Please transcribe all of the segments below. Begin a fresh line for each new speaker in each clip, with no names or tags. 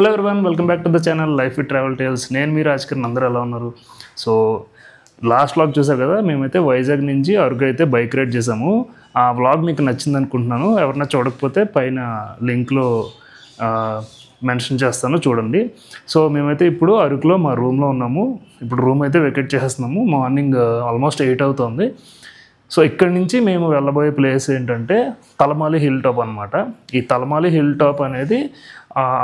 Hello everyone, welcome back to the channel life with travel tales. నేను మీ రాజ్కిరణ్. అందరూ ఎలా ఉన్నారు? సో లాస్ట్ వ్లాగ్ చూసారు కదా, మేమైతే వైజాగ్ నుంచి అరకు అయితే బైక్ రైడ్ చేసాము. ఆ వ్లాగ్ మీకు నచ్చింది అనుకుంటున్నాను. ఎవరన్నా చూడకపోతే పైన లింక్లో మెన్షన్ చేస్తాను, చూడండి. సో మేమైతే ఇప్పుడు అరకులో మా రూమ్లో ఉన్నాము. ఇప్పుడు రూమ్ అయితే వెకేట్ చేసేస్తున్నాము. మార్నింగ్ ఆల్మోస్ట్ 8 అవుతుంది. సో ఇక్కడి నుంచి మేము వెళ్ళబోయే ప్లేస్ ఏంటంటే తలమాలి హిల్ టాప్ అనమాట. ఈ తలమాలి హిల్ టాప్ అనేది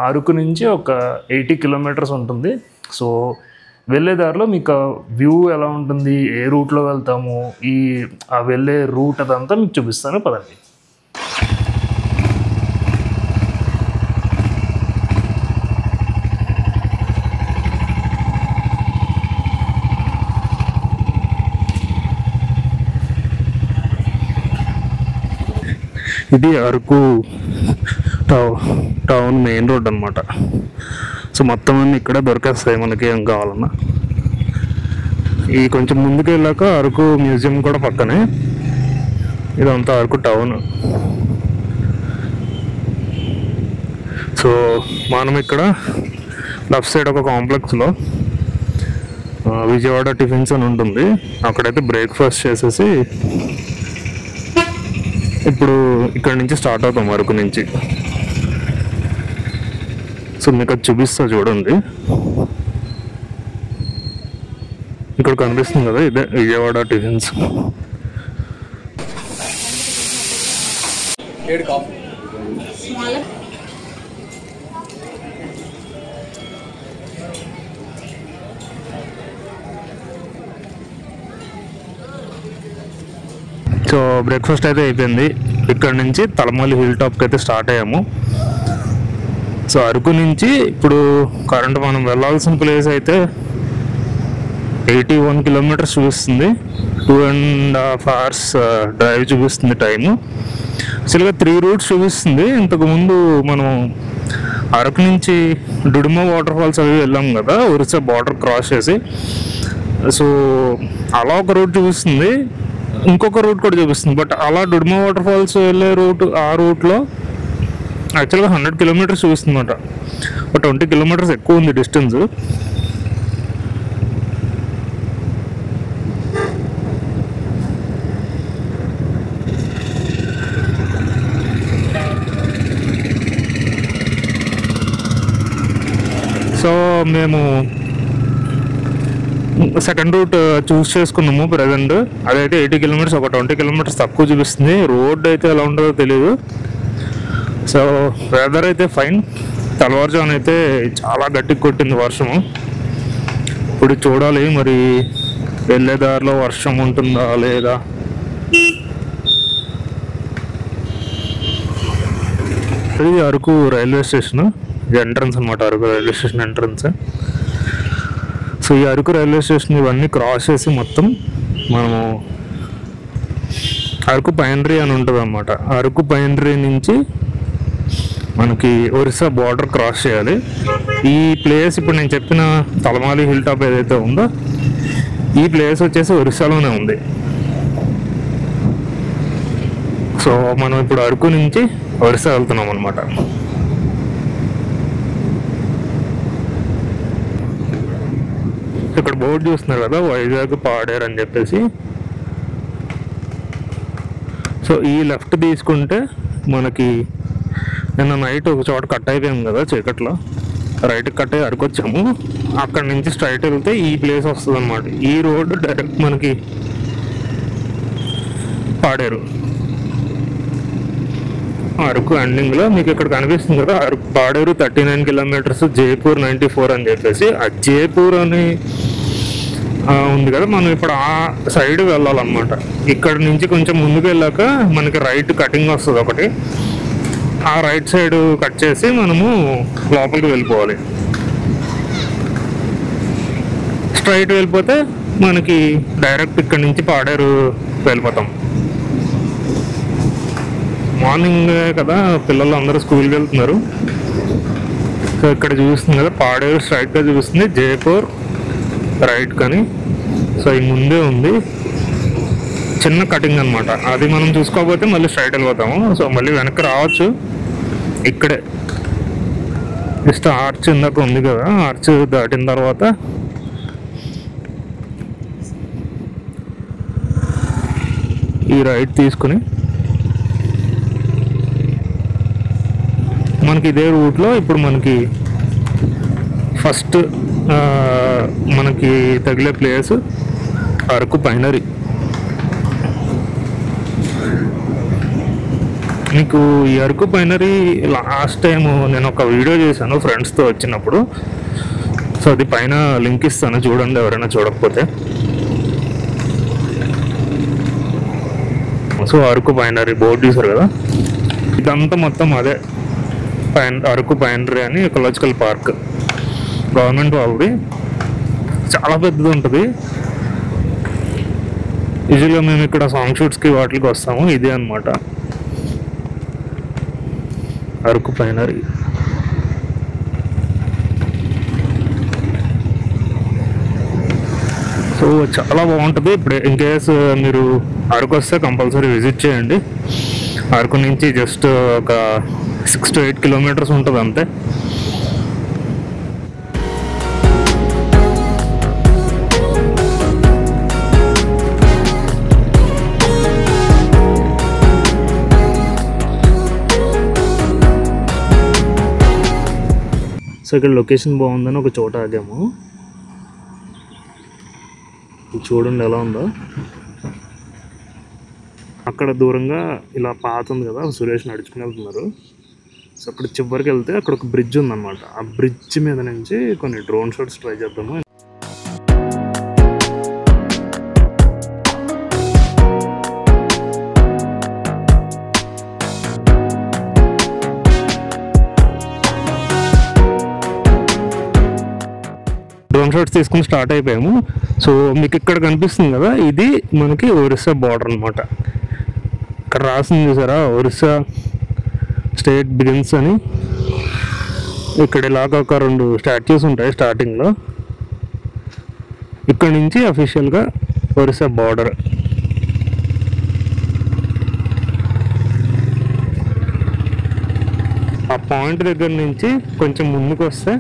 అరకు నుంచి ఒక 80 కిలోమీటర్స్ ఉంటుంది. సో వెళ్ళే దారిలో మీకు వ్యూ ఎలా ఉంటుంది, ఏ రూట్లో వెళ్తాము, ఆ వెళ్ళే రూట్ అదంతా మీకు చూపిస్తాను, పదండి. ఇది అరకు టౌన్ మెయిన్ రోడ్ అనమాట. సో మొత్తం అన్నీ ఇక్కడ దొరికేస్తాయి మనకి ఏం కావాలన్నా. ఈ కొంచెం ముందుకు వెళ్ళాక అరకు మ్యూజియం కూడా పక్కనే. ఇదంతా అరకు టౌన్. సో మనం ఇక్కడ లెఫ్ట్ సైడ్ ఒక కాంప్లెక్స్లో విజయవాడ టిఫిన్స్ అని ఉంటుంది. అక్కడైతే బ్రేక్ఫాస్ట్ చేసేసి ఇప్పుడు ఇక్కడ నుంచి స్టార్ట్ అవుతాం అరకు నుంచి. సో మీకు అది చూపిస్తా చూడండి. ఇక్కడ కనిపిస్తుంది కదా, ఇదే విజయవాడ టిఫిన్స్. సో బ్రేక్ఫాస్ట్ అయితే అయిపోయింది. ఇక్కడ నుంచి తలమాలి హిల్ టాప్కి అయితే స్టార్ట్ అయ్యాము. సో అరకు నుంచి ఇప్పుడు కరెంట్ మనం వెళ్ళాల్సిన ప్లేస్ అయితే 81 కిలోమీటర్స్ చూపిస్తుంది. 2.5 hours డ్రైవ్ చూపిస్తుంది టైము. యాక్చువల్గా 3 రూట్స్ చూపిస్తుంది. ఇంతకుముందు మనం అరకు నుంచి డుడుమ వాటర్ ఫాల్స్ అవి వెళ్ళాం కదా, ఒరిస్సా బార్డర్ క్రాస్ చేసి. సో అలా ఒక రూట్ చూపిస్తుంది, ఇంకొక రూట్ కూడా చూపిస్తుంది. బట్ అలా డుడుమ వాటర్ ఫాల్స్ వెళ్ళే రూట్, ఆ రూట్లో యాక్చువల్గా 100 కిలోమీటర్స్ చూపిస్తుంది అన్నమాట. ఒక 20 కిలోమీటర్స్ ఎక్కువ ఉంది డిస్టెన్స్. సో మేము సెకండ్ రూట్ చూస్ చేసుకున్నాము ప్రజెంట్. అదైతే 80 కిలోమీటర్స్, ఒక 20 కిలోమీటర్స్ తక్కువ చూపిస్తుంది. రోడ్ అయితే ఎలా ఉంటుందో తెలియదు. సో వెదర్ అయితే ఫైన్. తెల్లవారుజామున అయితే చాలా గట్టిగా కొట్టింది వర్షము. ఇప్పుడు చూడాలి మరి వెళ్ళే దారిలో వర్షం ఉంటుందా లేదా. ఇది అరకు రైల్వే స్టేషన్, ఎంట్రన్స్ అనమాట, Araku railway station entrance. So ఈ అరకు రైల్వే స్టేషన్ ఇవన్నీ క్రాస్ చేసి మొత్తం మనము అరకు పైనరీ అని ఉంటుంది అన్నమాట. అరకు పైనరీ నుంచి మనకి ఒరిస్సా బార్డర్ క్రాస్ చేయాలి. ఈ ప్లేస్ ఇప్పుడు నేను చెప్పిన తలమాలి హిల్ టాప్ ఏదైతే ఉందో, ఈ ప్లేస్ వచ్చేసి ఒరిస్సాలోనే ఉంది. సో మనం ఇప్పుడు అరకు నుంచి ఒరిస్సా వెళ్తున్నాం అనమాట. ఇక్కడ బోర్డు చూస్తున్నారు కదా, వైజాగ్ పాడేరు అని చెప్పేసి. సో ఈ లెఫ్ట్ తీసుకుంటే మనకి నిన్న నైట్ ఒక చోట కట్ అయిపోయాం కదా చీకట్లో, రైట్కి కట్ అయ్యి అరకు వచ్చాము. అక్కడ నుంచి స్ట్రైట్ వెళ్తే ఈ ప్లేస్ వస్తుంది అనమాట. ఈ రోడ్డు డైరెక్ట్ మనకి పాడేరు. అరకు ఎండింగ్లో మీకు ఇక్కడ కనిపిస్తుంది కదా, అరకు పాడేరు 39 కిలోమీటర్స్, జైపూర్ 94 అని చెప్పేసి. ఆ జైపూర్ అని ఉంది కదా, మనం ఇప్పుడు ఆ సైడ్ వెళ్ళాలన్నమాట. ఇక్కడ నుంచి కొంచెం ముందుకు వెళ్ళాక మనకి రైట్ కటింగ్ వస్తుంది ఒకటి. ఆ రైట్ సైడ్ కట్ చేసి మనము లోపలికి వెళ్ళిపోవాలి. స్ట్రైట్ వెళ్ళిపోతే మనకి డైరెక్ట్ ఇక్కడ నుంచి పాడేరు వెళ్ళిపోతాం. మార్నింగ్ కదా, పిల్లలు అందరూ స్కూల్కి వెళ్తున్నారు. సో ఇక్కడ చూపిస్తుంది కదా, పాడేరు స్ట్రైట్గా చూపిస్తుంది, జైపూర్ రైట్ కానీ. సో ఈ ముందే ఉంది చిన్న కటింగ్ అనమాట. అది మనం చూసుకోకపోతే మళ్ళీ స్ట్రైట్ వెళ్ళిపోతాము. సో మళ్ళీ వెనక్కి రావచ్చు. ఇక్కడే జస్ట్ ఆర్చ్ ఇందాక ఉంది కదా, ఆర్చ్ దాటిన తర్వాత ఈ రైట్ తీసుకుని మనకి ఇదే రూట్లో ఇప్పుడు మనకి ఫస్ట్ మనకి తగిలే ప్లేస్ అరకు పైనరీ. మీకు ఈ అరకు పైనరీ లాస్ట్ టైం నేను ఒక వీడియో చేశాను ఫ్రెండ్స్తో వచ్చినప్పుడు. సో అది పైన లింక్ ఇస్తాను, చూడండి ఎవరైనా చూడకపోతే. సో అరకు పైనరీ బోర్డు చూసారు కదా, ఇదంతా మొత్తం అదే అరకు పైనరీ అని ఎకలాజికల్ పార్క్, గవర్నమెంట్ వాళ్ళది. చాలా పెద్దది ఉంటుంది. యూజువల్గా మేము ఇక్కడ సాంగ్ షూట్స్కి వాటికి వస్తాము. ఇదే అన్నమాట అరకు పైనరీ. సో చాలా బాగుంటుంది. ఇప్పుడు ఇన్ కేస్ మీరు అరకు వస్తే కంపల్సరీ విజిట్ చేయండి. అరకు నుంచి జస్ట్ ఒక 6 to 8 kilometers ఉంటుంది అంతే. సో ఇక్కడ లొకేషన్ బాగుందని ఒక చోట ఆగాము. చూడండి ఎలా ఉందో. అక్కడ దూరంగా ఇలా పాత ఉంది కదా, సురేష్ నడుచుకుని వెళ్తున్నారు. సో అక్కడ చివరికి వెళ్తే అక్కడ ఒక బ్రిడ్జ్ ఉందన్నమాట. ఆ బ్రిడ్జ్ మీద నుంచి కొన్ని డ్రోన్ షాట్స్ ట్రై చేద్దాము. డ్రోన్ షాట్స్ తీసుకుని స్టార్ట్ అయిపోయాము. సో మీకు ఇక్కడ కనిపిస్తుంది కదా, ఇది మనకి ఒరిస్సా బార్డర్ అనమాట. ఇక్కడ రాసింది చూసారా, ఒరిస్సా స్టేట్ బిగిన్స్ అని. ఇక్కడ ఇలాగ ఒక 2 స్టాచ్యూస్ ఉంటాయి స్టార్టింగ్లో. ఇక్కడ నుంచి అఫీషియల్గా ఒరిస్సా బార్డర్. ఆ పాయింట్ దగ్గర నుంచి కొంచెం ముందుకు వస్తే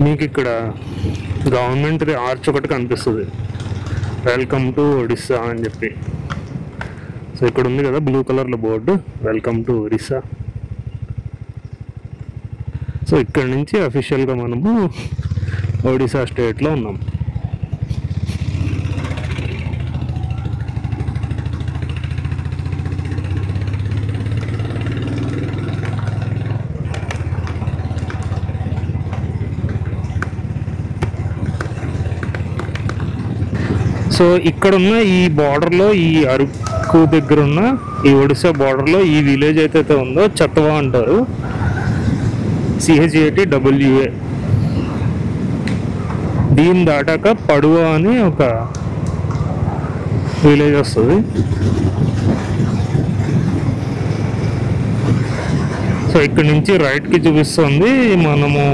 మీకు ఇక్కడ గవర్నమెంట్ ఆర్చ్ ఒకటి కనిపిస్తుంది, వెల్కమ్ టు ఒడిస్సా అని చెప్పి. సో ఇక్కడ ఉంది కదా బ్లూ కలర్లో board, welcome to Orissa. So ఇక్కడ నుంచి అఫీషియల్గా మనము ఒడిస్సా స్టేట్లో ఉన్నాం. సో ఇక్కడున్న ఈ బార్డర్లో, ఈ అరకు దగ్గర ఉన్న ఈ ఒడిశా బార్డర్లో ఈ విలేజ్ అయితే ఉందో చత్వా అంటారు, CHATWA. దీన్ని దాటాక పడువా అని ఒక విలేజ్ వస్తుంది. సో ఇక్కడ నుంచి రైట్కి చూపిస్తుంది మనము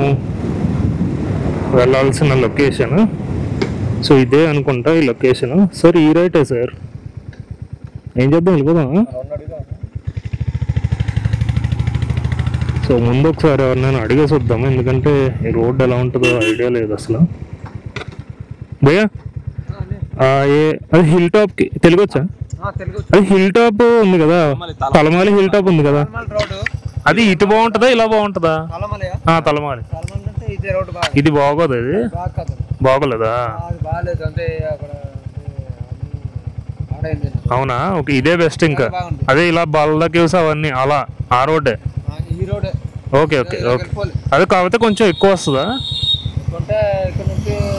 వెళ్ళాల్సిన లొకేషన్. సో ఇదే అనుకుంటా ఈ లొకేషన్. సార్ ఈ రైటే సార్, ఏం చేద్దాం, వెళ్ళిపోదాం. సో ముందు ఒకసారి ఎవరినైనా అడిగేసి వద్దాము, ఎందుకంటే ఈ రోడ్ ఎలా ఉంటుందో ఐడియా లేదు అసలు. భయ్యా అది హిల్ టాప్కి తెలుగు వచ్చా? అది హిల్ టాప్ ఉంది కదా, తలమాలి హిల్ టాప్ ఉంది కదా, అది ఇటు బాగుంటుందా ఇలా బాగుంటుందా? తలమాలి. ఇది బాగోదు, అది బాగోలేదా? అవునా, ఓకే, ఇదే బెస్ట్. ఇంకా అదే ఇలా బల్ల కేవ్స్ అవన్నీ అలా ఆ రోడ్డే. Okay okay okay. అది కాకపోతే కొంచెం ఎక్కువ వస్తుందా?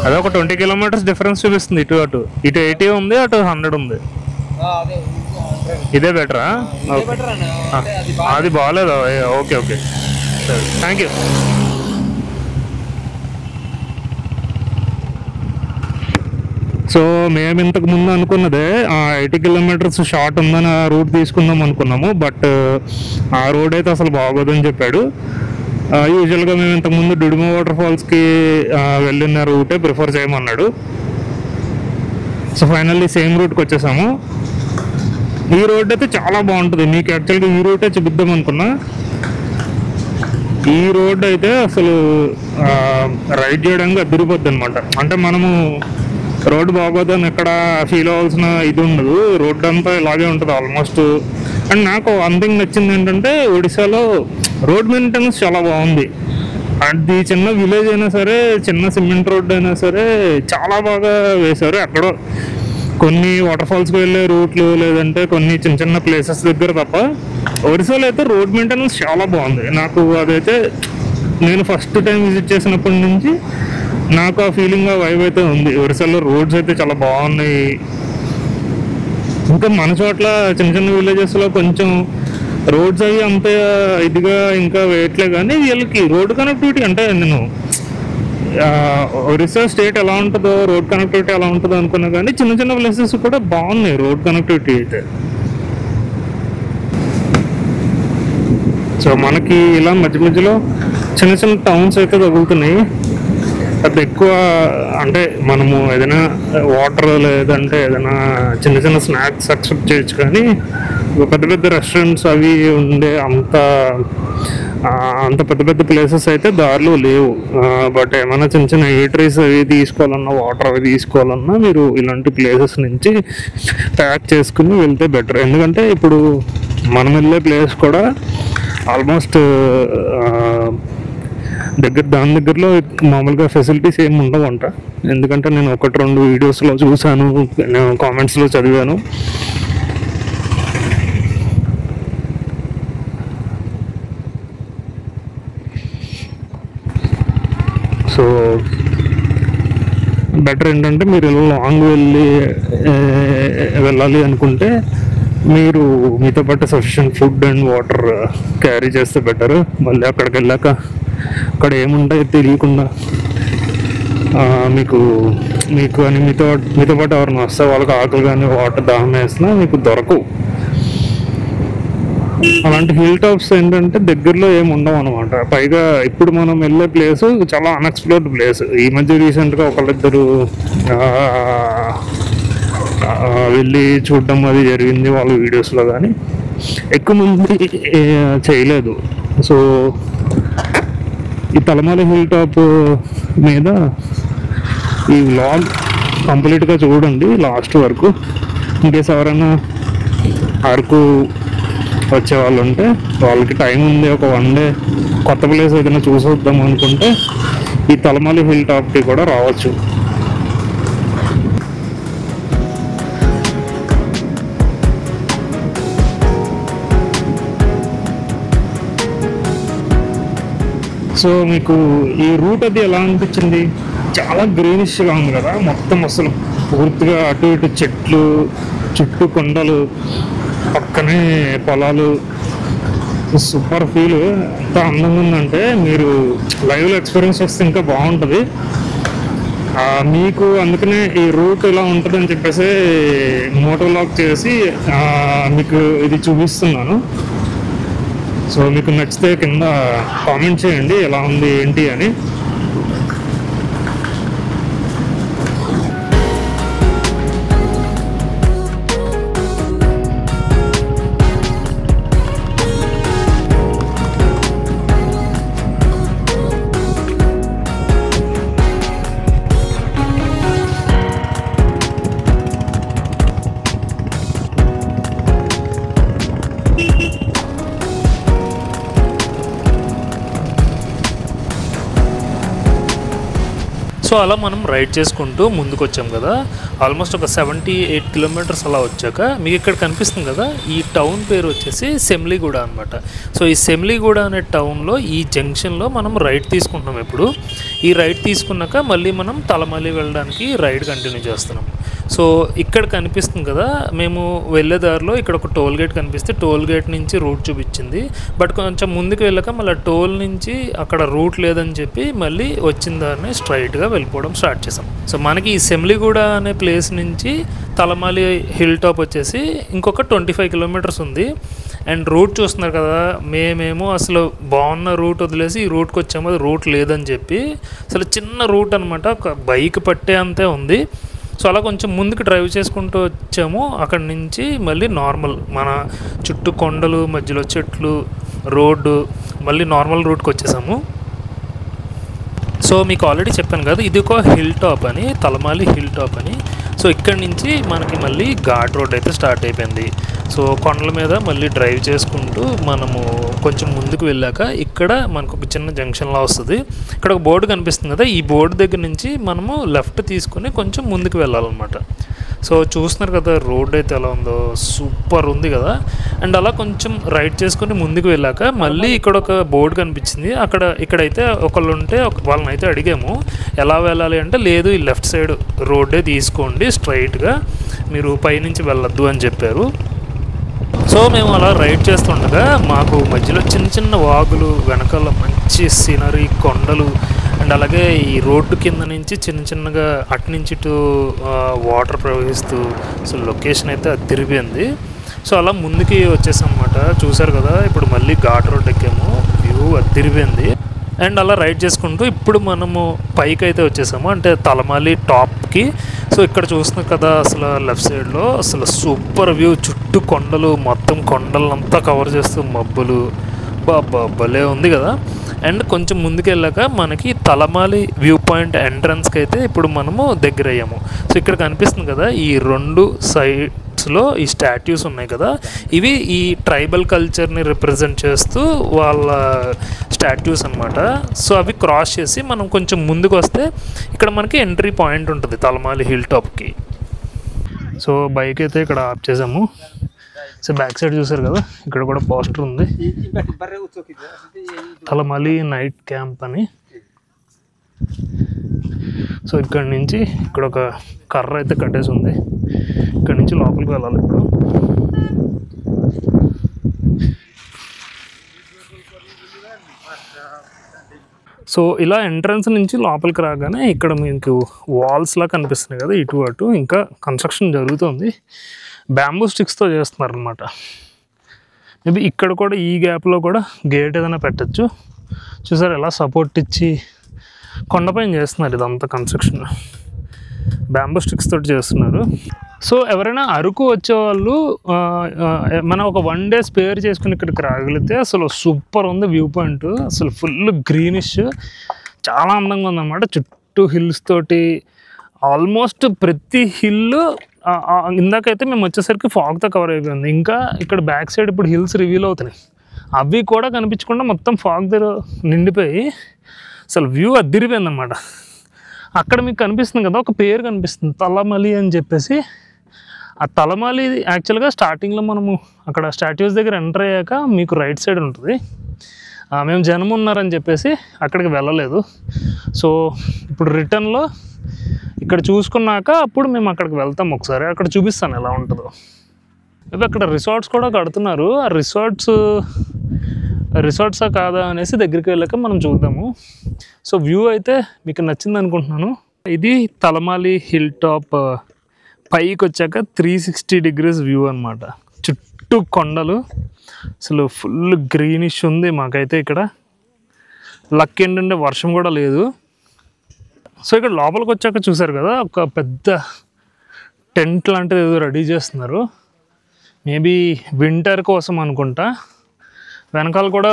అదే ఒక 20 kilometers డిఫరెన్స్ చూపిస్తుంది ఇటు అటు. ఇటు 80 ఉంది, అటు 100 ఉంది. ఇదే బెటరా? అది బాగాలేదా? ఓకే ఓకే సరే, థ్యాంక్ యూ. సో మేము ఇంతకు ముందు అనుకున్నదే 80 kilometers షార్ట్ ఉందని ఆ రూట్ తీసుకుందాం అనుకున్నాము. బట్ ఆ రోడ్ అయితే అసలు బాగోదని చెప్పాడు. యూజువల్గా మేము ఇంతకుముందు డుడుమ వాటర్ ఫాల్స్కి వెళ్ళిన రూటే ప్రిఫర్ చేయమన్నాడు. సో ఫైనల్లీ సేమ్ రూట్కి వచ్చేసాము. ఈ రోడ్ అయితే చాలా బాగుంటుంది. మీకు యాక్చువల్గా ఈ రూటే చూపిద్దాం అనుకున్నా.
ఈ రోడ్ అయితే అసలు రైడ్ చేయడానికి అదిరిపోద్ది అనమాట. అంటే మనము రోడ్ బాగోదని ఎక్కడ ఫీల్ అవ్వాల్సిన ఇది ఉండదు, రోడ్ అంతా ఇలాగే ఉంటుంది ఆల్మోస్ట్. అండ్ నాకు వన్ థింగ్ నచ్చింది ఏంటంటే ఒడిశాలో రోడ్ మెయింటెనెన్స్ చాలా బాగుంది. అది చిన్న విలేజ్ అయినా సరే, చిన్న సిమెంట్ రోడ్ అయినా సరే చాలా బాగా వేశారు. ఎక్కడో కొన్ని వాటర్ ఫాల్స్కి వెళ్ళే రూట్లు లేదంటే కొన్ని చిన్న చిన్న ప్లేసెస్ దగ్గర తప్ప ఒరిస్సాలో అయితే రోడ్ మెయింటెనెన్స్ చాలా బాగుంది. నాకు అదైతే నేను ఫస్ట్ టైం విజిట్ చేసినప్పటి నుంచి నాకు ఆ ఫీలింగ్, ఆ వైబ్ అయితే ఉంది. ఒరిస్సాలో రోడ్స్ అయితే చాలా బాగున్నాయి. ఇంకా మన చోట్ల చిన్న చిన్న విలేజెస్లో కొంచెం రోడ్స్ అవి అంత ఇదిగా ఇంకా వేయట్లే, కానీ వీళ్ళకి రోడ్ కనెక్టివిటీ అంటే నేను ఒరిస్సా స్టేట్ ఎలా ఉంటుందో రోడ్ కనెక్టివిటీ ఎలా ఉంటుందో అనుకున్నా, కానీ చిన్న చిన్న ప్లేసెస్ కూడా బాగున్నాయి రోడ్ కనెక్టివిటీ అయితే. సో మనకి ఇలా మధ్య మధ్యలో చిన్న చిన్న టౌన్స్ అయితే తగులుతున్నాయి. అది ఎక్కువ అంటే మనము ఏదైనా వాటర్ లేదంటే ఏదైనా చిన్న చిన్న స్నాక్స్ ఎక్స్పెక్ట్ చేయొచ్చు, కానీ పెద్ద పెద్ద రెస్టారెంట్స్ అవి ఉండే అంత పెద్ద పెద్ద ప్లేసెస్ అయితే దారిలో లేవు. బట్ ఏమైనా చిన్న చిన్న ఈటరీస్ అవి తీసుకోవాలన్నా, వాటర్ అవి తీసుకోవాలన్నా మీరు ఇలాంటి ప్లేసెస్ నుంచి ప్యాక్ చేసుకుని వెళ్తే బెటర్. ఎందుకంటే ఇప్పుడు మనం వెళ్ళే ప్లేస్ కూడా ఆల్మోస్ట్ దాని దగ్గరలో మామూలుగా ఫెసిలిటీస్ ఏమి ఉండవంట. ఎందుకంటే నేను 1-2 వీడియోస్లో చూశాను, నేను కామెంట్స్లో చదివాను. సో బెటర్ ఏంటంటే మీరు లాంగ్ వెళ్ళాలి అనుకుంటే మీరు మీతో పాటు sufficient food and water carry చేస్తే బెటర్. మళ్ళీ అక్కడికి వెళ్ళాక అక్కడ ఏముంటాయో తెలియకుండా మీకు అని మీతో పాటు ఎవరైనా వస్తే వాళ్ళకి ఆకలి కానీ వాటర్ దాహం వేసినా మీకు దొరకవు. అలాంటి హిల్ టాప్స్ ఏంటంటే దగ్గరలో ఏమి ఉండవు అనమాట. పైగా ఇప్పుడు మనం వెళ్ళే ప్లేస్ చాలా అన్ఎక్స్ప్లోర్డ్ ప్లేస్. ఈ మధ్య రీసెంట్గా ఒకళ్ళిద్దరు వెళ్ళి చూడడం అది జరిగింది వాళ్ళ వీడియోస్లో, కానీ ఎక్కువ మంది చేయలేదు. సో ఈ తలమల హిల్ టాప్ మీద ఈ వ్లాగ్ కంప్లీట్గా చూడండి లాస్ట్ వరకు. ఇంకేస్ ఎవరైనా అరకు వచ్చే వాళ్ళు ఉంటే వాళ్ళకి టైం ఉంది, ఒక 1 డే కొత్త ప్లేస్ ఏదైనా చూసొద్దాం అనుకుంటే ఈ తలమల హిల్ టాప్కి కూడా రావచ్చు. సో మీకు ఈ రూట్ అది ఎలా అనిపించింది? చాలా గ్రీనిష్గా ఉంది కదా మొత్తం, అసలు పూర్తిగా అటు ఇటు చెట్లు, చుట్టూ కొండలు, పక్కనే పొలాలు, సూపర్ ఫీల్. ఎంత అందంగా ఉందంటే మీరు లైవ్లో ఎక్స్పీరియన్స్ చేస్తే ఇంకా బాగుంటుంది మీకు. అందుకనే ఈ రూట్ ఇలా ఉంటుందని చెప్పేసి మోటోలాగ్ చేసి మీకు ఇది చూపిస్తున్నాను. సో మీకు నచ్చితే కింద కామెంట్ చేయండి ఎలా ఉంది ఏంటి అని.
సో అలా మనం రైడ్ చేసుకుంటూ ముందుకు వచ్చాం కదా, ఆల్మోస్ట్ ఒక 78 కిలోమీటర్స్ అలా వచ్చాక మీకు ఇక్కడ కనిపిస్తుంది కదా, ఈ టౌన్ పేరు వచ్చేసి సెమ్లిగూడ అనమాట. సో ఈ సెమ్లిగూడ అనే టౌన్లో ఈ జంక్షన్లో మనం రైడ్ తీసుకుంటున్నాం. ఇప్పుడు ఈ రైడ్ తీసుకున్నాక మళ్ళీ మనం తలమల్లి వెళ్ళడానికి రైడ్ కంటిన్యూ చేస్తున్నాం. సో ఇక్కడ కనిపిస్తుంది కదా, మేము వెళ్ళే దారిలో ఇక్కడ ఒక టోల్ గేట్ కనిపిస్తే టోల్ గేట్ నుంచి రూట్ చూపించింది. బట్ కొంచెం ముందుకు వెళ్ళాక మళ్ళీ టోల్ నుంచి అక్కడ రూట్ లేదని చెప్పి మళ్ళీ వచ్చిన దారిని స్ట్రైట్గా వెళ్ళిపోవడం స్టార్ట్ చేసాం. సో మనకి ఈ సెమ్లిగూడ అనే ప్లేస్ నుంచి తలమల్లి హిల్ టాప్ వచ్చేసి ఇంకొక 25 కిలోమీటర్స్ ఉంది. అండ్ రూట్ చూస్తున్నారు కదా, మేమేమో అసలు బాగున్న రూట్ వదిలేసి ఈ రూట్కి వచ్చాము, అది రూట్ లేదని చెప్పి అసలు చిన్న రూట్ అనమాట, ఒక బైక్ పట్టే అంతే ఉంది. సో అలా కొంచెం ముందుకు డ్రైవ్ చేసుకుంటూ వచ్చాము. అక్కడి నుంచి మళ్ళీ నార్మల్ మన చుట్టూ కొండలు, మధ్యలో చెట్లు,
రోడ్డు మళ్ళీ నార్మల్ రూట్కి వచ్చేసాము. సో మీకు ఆల్రెడీ చెప్పాను కదా, ఇది ఒక హిల్ టాప్ అని, తలమాలి హిల్ టాప్ అని. సో ఇక్కడి నుంచి మనకి మళ్ళీ ఘాట్ రోడ్ అయితే స్టార్ట్ అయిపోయింది. సో కొండల మీద మళ్ళీ డ్రైవ్ చేసుకుంటూ మనము కొంచెం ముందుకు వెళ్ళాక ఇక్కడ మనకు ఒక చిన్న జంక్షన్లా వస్తుంది. ఇక్కడ ఒక బోర్డు కనిపిస్తుంది కదా, ఈ బోర్డు దగ్గర నుంచి మనము లెఫ్ట్ తీసుకుని కొంచెం ముందుకు వెళ్ళాలన్నమాట. సో చూస్తున్నారు కదా రోడ్ అయితే ఎలా ఉందో, సూపర్ ఉంది కదా. అండ్ అలా కొంచెం రైట్ చేసుకుని ముందుకు వెళ్ళాక మళ్ళీ ఇక్కడ ఒక బోర్డు కనిపించింది. ఇక్కడైతే ఒకళ్ళు ఉంటే వాళ్ళని అయితే అడిగాము ఎలా వెళ్ళాలి అంటే, లేదు ఈ లెఫ్ట్ సైడ్ రోడ్డే తీసుకోండి స్ట్రైట్గా, మీరు పైనుంచి వెళ్ళొద్దు అని చెప్పారు. సో మేము అలా రైడ్ చేస్తుండగా మాకు మధ్యలో చిన్న చిన్న వాగులు, వెనకాల మంచి సీనరీ, కొండలు, అండ్ అలాగే ఈ రోడ్డు కింద నుంచి చిన్న చిన్నగా అటు నుంచి ఇటు వాటర్ ప్రవహిస్తూ అసలు లొకేషన్ అయితే అదిరిపోయింది. సో అలా ముందుకి వచ్చేసాం అన్నమాట. చూసారు కదా, ఇప్పుడు మళ్ళీ ఘాట్ రోడ్ ఎక్కాము, వ్యూ అదిరిపోయింది. అండ్ అలా రైడ్ చేసుకుంటూ ఇప్పుడు మనము పైకి అయితే వచ్చేసాము, అంటే తలమాలి టాప్కి. సో ఇక్కడ చూస్తున్నాం కదా, అసలు లెఫ్ట్ సైడ్లో అసలు సూపర్ వ్యూ, చుట్టూ కొండలు, మొత్తం కొండలంతా కవర్ చేస్తూ మబ్బులు, భలే ఉంది కదా. అండ్ కొంచెం ముందుకు వెళ్ళాక మనకి తలమాలి వ్యూ పాయింట్ ఎంట్రన్స్కి అయితే ఇప్పుడు మనము దగ్గర అయ్యాము. సో ఇక్కడ కనిపిస్తుంది కదా, ఈ రెండు సైడ్స్లో ఈ స్టాట్యూస్ ఉన్నాయి కదా, ఇవి ఈ ట్రైబల్ కల్చర్ని రిప్రజెంట్ చేస్తూ వాళ్ళ స్టాట్యూస్ అనమాట. సో అవి క్రాస్ చేసి మనం కొంచెం ముందుకు వస్తే ఇక్కడ మనకి ఎంట్రీ పాయింట్ ఉంటుంది తలమాలి హిల్ టాప్కి. సో బైక్ అయితే ఇక్కడ ఆఫ్ చేసాము. సో బ్యాక్ సైడ్ చూసారు కదా, ఇక్కడ కూడా పోస్టర్ ఉంది, తలమాలి నైట్ క్యాంప్ అని. సో ఇక్కడ నుంచి ఇక్కడ ఒక కర్ర అయితే కట్టేసి ఉంది, ఇక్కడ నుంచి లోపలికి వెళ్ళాలి ఇప్పుడు. సో ఇలా ఎంట్రన్స్ నుంచి లోపలికి రాగానే ఇక్కడ మీకు వాల్స్లా కనిపిస్తున్నాయి కదా, ఇటు అటు ఇంకా కన్స్ట్రక్షన్ జరుగుతుంది. బ్యాంబూ స్టిక్స్తో చేస్తున్నారు అనమాట. మేబీ ఇక్కడ కూడా ఈ గ్యాప్లో కూడా గేట్ ఏదైనా పెట్టచ్చు. చూసారు ఎలా సపోర్ట్ ఇచ్చి కొండపైన చేస్తున్నారు, ఇదంతా కన్స్ట్రక్షన్ బ్యాంబూ స్టిక్స్ తోటి చేస్తున్నారు. సో ఎవరైనా అరకు వచ్చేవాళ్ళు మనం ఒక 1 డే స్పేర్ చేసుకుని ఇక్కడికి రాగలిగితే అసలు సూపర్ ఉంది వ్యూ పాయింట్, అసలు ఫుల్ గ్రీనిష్, చాలా అందంగా ఉందన్నమాట. చుట్టూ హిల్స్ తోటి ఆల్మోస్ట్ ప్రతి హిల్, ఇందాకైతే మేము వచ్చేసరికి ఫాగ్తో కవర్ అయిపోయింది. ఇంకా ఇక్కడ బ్యాక్ సైడ్ ఇప్పుడు హిల్స్ రివీల్ అవుతున్నాయి, అవి కూడా కనిపించకుండా మొత్తం ఫాగ్ దగ్గర నిండిపోయి అసలు వ్యూ అదిరిపోయింది అన్నమాట. అక్కడ మీకు కనిపిస్తుంది కదా, ఒక పేరు కనిపిస్తుంది తలమలి అని చెప్పేసి. ఆ తలమాలి యాక్చువల్గా స్టార్టింగ్లో మనము అక్కడ స్టాట్యూస్ దగ్గర ఎంటర్ అయ్యాక మీకు రైట్ సైడ్ ఉంటుంది. మేము జనం ఉన్నారని చెప్పేసి అక్కడికి వెళ్ళలేదు. సో ఇప్పుడు రిటర్న్లో ఇక్కడ చూసుకున్నాక అప్పుడు మేము అక్కడికి వెళ్తాం, ఒకసారి అక్కడ చూపిస్తాను ఎలా ఉంటుందో. ఇవి అక్కడ రిసార్ట్స్ కూడా కడుతున్నారు, ఆ రిసార్ట్సా కాదా అనేసి దగ్గరికి వెళ్ళాక మనం చూద్దాము. సో వ్యూ అయితే మీకు నచ్చింది అనుకుంటున్నాను. ఇది తలమాలి హిల్ టాప్ పైకి వచ్చాక 360 degrees వ్యూ అనమాట. చుట్టూ కొండలు, అసలు ఫుల్ గ్రీనిష్ ఉంది. మాకైతే ఇక్కడ లక్ ఏంటంటే వర్షం కూడా లేదు. సో ఇక్కడ లోపలికి వచ్చాక చూసారు కదా, ఒక పెద్ద టెంట్ లాంటిది ఏదో రెడీ చేస్తున్నారు, మేబీ వింటర్ కోసం అనుకుంటా. వెనకాల కూడా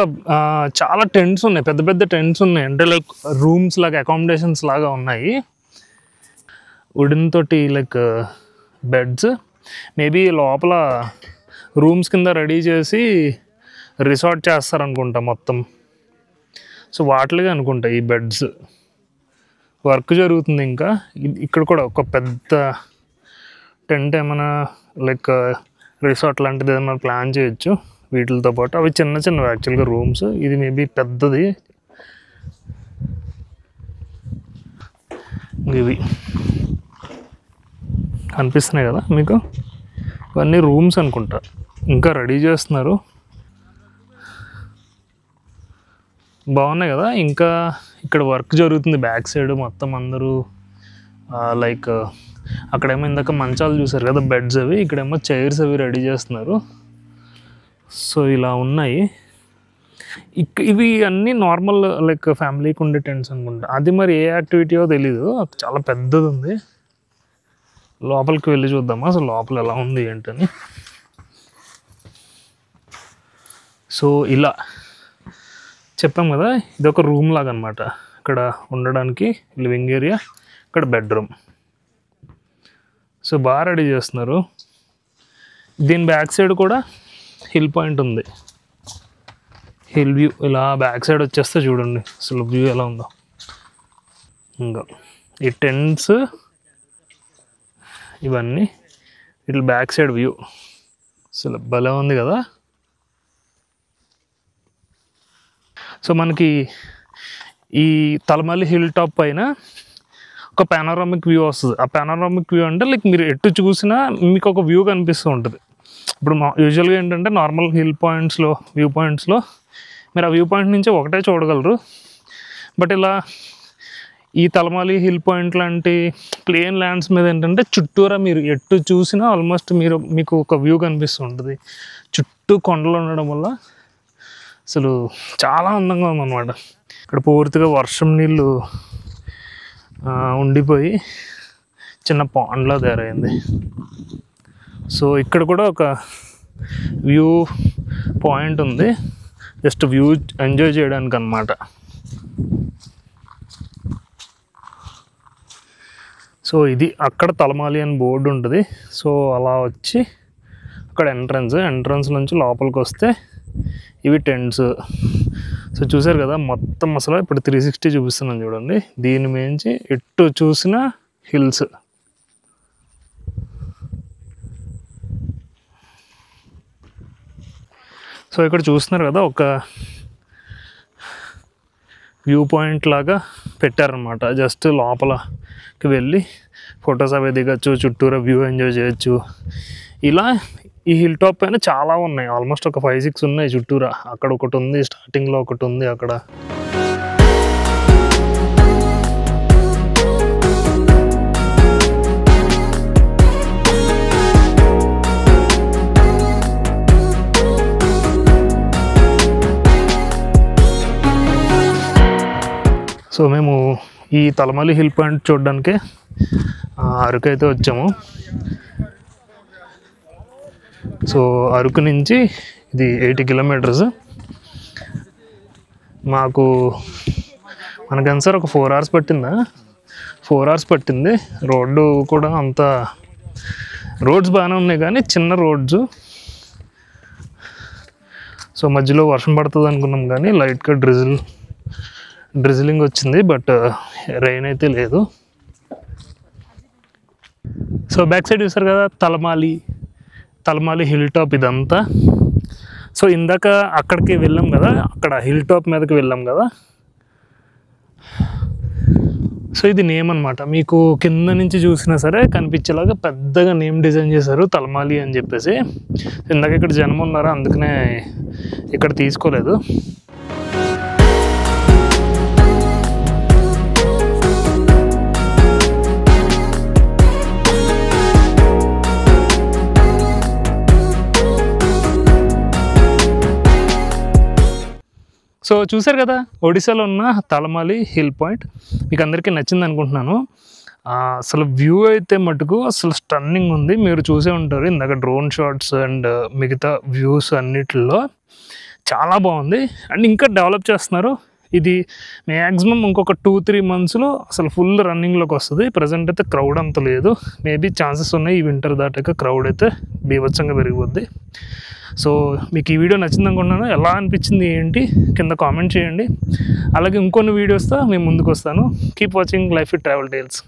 చాలా టెంట్స్ ఉన్నాయి, పెద్ద పెద్ద టెంట్స్ ఉన్నాయి, అంటే లైక్ రూమ్స్ లాగా, అకామిడేషన్స్ లాగా ఉన్నాయి. వుడెన్ తోటి లైక్ బెడ్స్, మేబీ లోపల రూమ్స్ కింద రెడీ చేసి రిసార్ట్ చేస్తారనుకుంటా మొత్తం. సో వాటిలాగే అనుకుంటా ఈ బెడ్స్. వర్క్ జరుగుతుంది ఇంకా. ఇక్కడ కూడా ఒక పెద్ద టెంట్ ఏమైనా లైక్ రిసార్ట్ లాంటిది ఏదైనా ప్లాన్ చేయొచ్చు వీటితో పాటు. అవి చిన్న చిన్నవి యాక్చువల్గా రూమ్స్, ఇది మేబీ పెద్దది. ఇవి కనిపిస్తున్నాయి కదా మీకు, ఇవన్నీ రూమ్స్ అనుకుంటా, ఇంకా రెడీ చేస్తున్నారు. బాగున్నాయి కదా. ఇంకా ఇక్కడ వర్క్ జరుగుతుంది బ్యాక్ సైడ్ మొత్తం. అందరూ లైక్ అక్కడేమో ఇందాక మంచాలు చూసారు కదా, బెడ్స్ అవి, ఇక్కడేమో చైర్స్ అవి రెడీ చేస్తున్నారు. సో ఇలా ఉన్నాయి. ఇవి అన్నీ నార్మల్ లైక్ ఫ్యామిలీకి ఉండే టెంట్స్ అనుకుంటా. అది మరి ఏ యాక్టివిటీయో తెలీదు, చాలా పెద్దది ఉంది. లోపలికి వెళ్ళి చూద్దామా అసలు లోపల ఎలా ఉంది ఏంటని.
సో ఇలా చెప్పాం కదా, ఇది ఒక రూమ్ లాగా అనమాట. ఇక్కడ ఉండడానికి లివింగ్ ఏరియా, ఇక్కడ బెడ్రూమ్. సో బాగా రెడీ చేస్తున్నారు. దీని బ్యాక్ సైడ్ కూడా హిల్ పాయింట్ ఉంది. హిల్ వ్యూ ఇలా బ్యాక్ సైడ్ వచ్చేస్తే చూడండి అసలు వ్యూ ఎలా ఉందో. ఇంకా ఈ టెంట్స్ ఇవన్నీ ఇట్లా బ్యాక్ సైడ్ వ్యూ అసలు భలే ఉంది కదా. సో మనకి ఈ తలమల్లి హిల్ టాప్ పైన ఒక పానోరామిక్ వ్యూ వస్తుంది. ఆ పానోరామిక్ వ్యూ అంటే లైక్ మీరు ఎటు చూసినా మీకు ఒక వ్యూ కనిపిస్తూ ఉంటుంది. ఇప్పుడు యూజువల్గా ఏంటంటే నార్మల్ హిల్ పాయింట్స్లో వ్యూ పాయింట్స్లో మీరు ఆ వ్యూ పాయింట్ నుంచి ఒకటే చూడగలరు. బట్ ఇలా ఈ తలమల్లి హిల్ పాయింట్ లాంటి ప్లేన్ ల్యాండ్స్ మీద ఏంటంటే చుట్టూరా మీరు ఎటు చూసినా ఆల్మోస్ట్ మీకు ఒక వ్యూ కనిపిస్తూ ఉంటుంది. చుట్టూ కొండలు ఉండడం వల్ల అసలు చాలా అందంగా ఉందన్నమాట. ఇక్కడ పూర్తిగా వర్షం నీళ్ళు ఉండిపోయి చిన్న పాండ్లా తయారైంది. సో ఇక్కడ కూడా ఒక వ్యూ పాయింట్ ఉంది, జస్ట్ వ్యూ ఎంజాయ్ చేయడానికి అన్నమాట. సో ఇది అక్కడ తలమాలి అని బోర్డు ఉంటుంది. సో అలా వచ్చి అక్కడ ఎంట్రన్స్ నుంచి లోపలికి వస్తే ఇవి టెంట్స్. సో చూసారు కదా మొత్తం అసలు ఇప్పుడు 360 చూపిస్తున్నాను చూడండి. దీని మించి ఎటు చూసిన హిల్స్. సో ఇక్కడ చూస్తున్నారు కదా ఒక వ్యూ పాయింట్ లాగా పెట్టారనమాట. జస్ట్ లోపలకి వెళ్ళి ఫొటోస్ అవి దిగచ్చు, చుట్టూరా వ్యూ ఎంజాయ్ చేయొచ్చు. ఇలా ఈ హిల్ టాప్ పైన చాలా ఉన్నాయి, ఆల్మోస్ట్ ఒక 5-6 ఉన్నాయి చుట్టూరా. అక్కడ ఒకటి ఉంది, స్టార్టింగ్లో ఒకటి ఉంది అక్కడ. సో మేము ఈ తలమల్లి హిల్ పాయింట్ చూడడానికి అరకు అయితే వచ్చాము. సో అరకు నుంచి ఇది 80 కిలోమీటర్స్. మనకి సార్ ఒక 4 hours పట్టిందా? 4 hours పట్టింది. రోడ్డు కూడా రోడ్స్ బాగానే ఉన్నాయి కానీ చిన్న రోడ్స్. సో మధ్యలో వర్షం పడుతుంది అనుకున్నాం కానీ లైట్గా డ్రిజిలింగ్ వచ్చింది, బట్ రెయిన్ అయితే లేదు. సో బ్యాక్ సైడ్ చూసారు కదా తలమాలి హిల్ టాప్ ఇదంతా. సో ఇందాక అక్కడికి వెళ్ళాం కదా, అక్కడ హిల్ టాప్ మీదకి వెళ్ళాం కదా. సో ఇది నేమ్ అనమాట. మీకు కింద నుంచి చూసినా సరే కనిపించేలాగా పెద్దగా నేమ్ డిజైన్ చేశారు తలమాలి అని చెప్పేసి. ఇందాక ఇక్కడ జనం ఉన్నారా, అందుకనే ఇక్కడ తీసుకోలేదు. సో చూసారు కదా ఒడిశాలో ఉన్న తలమాలి హిల్ పాయింట్. మీకు అందరికీ నచ్చింది అనుకుంటున్నాను. అసలు వ్యూ అయితే మటుకు అసలు స్టన్నింగ్ ఉంది. మీరు చూసే ఉంటారు ఇందాక డ్రోన్ షాట్స్ అండ్ మిగతా వ్యూస్ అన్నిటిలో చాలా బాగుంది. అండ్ ఇంకా డెవలప్ చేస్తున్నారు. ఇది మ్యాక్సిమం ఇంకొక 2-3 monthsలో అసలు ఫుల్ రన్నింగ్లోకి వస్తుంది. ప్రజెంట్ అయితే క్రౌడ్ అంత లేదు. మేబీ ఛాన్సెస్ ఉన్నాయి ఈ వింటర్ దాటాక క్రౌడ్ అయితే బీభత్సంగా పెరిగిపోద్ది. సో మీకు ఈ వీడియో నచ్చింది అనుకుంటున్నాను. ఎలా అనిపించింది ఏంటి కింద కామెంట్ చేయండి. అలాగే ఇంకొన్ని వీడియోస్తో మేము ముందుకు వస్తాను. Keep watching life with travel tiles.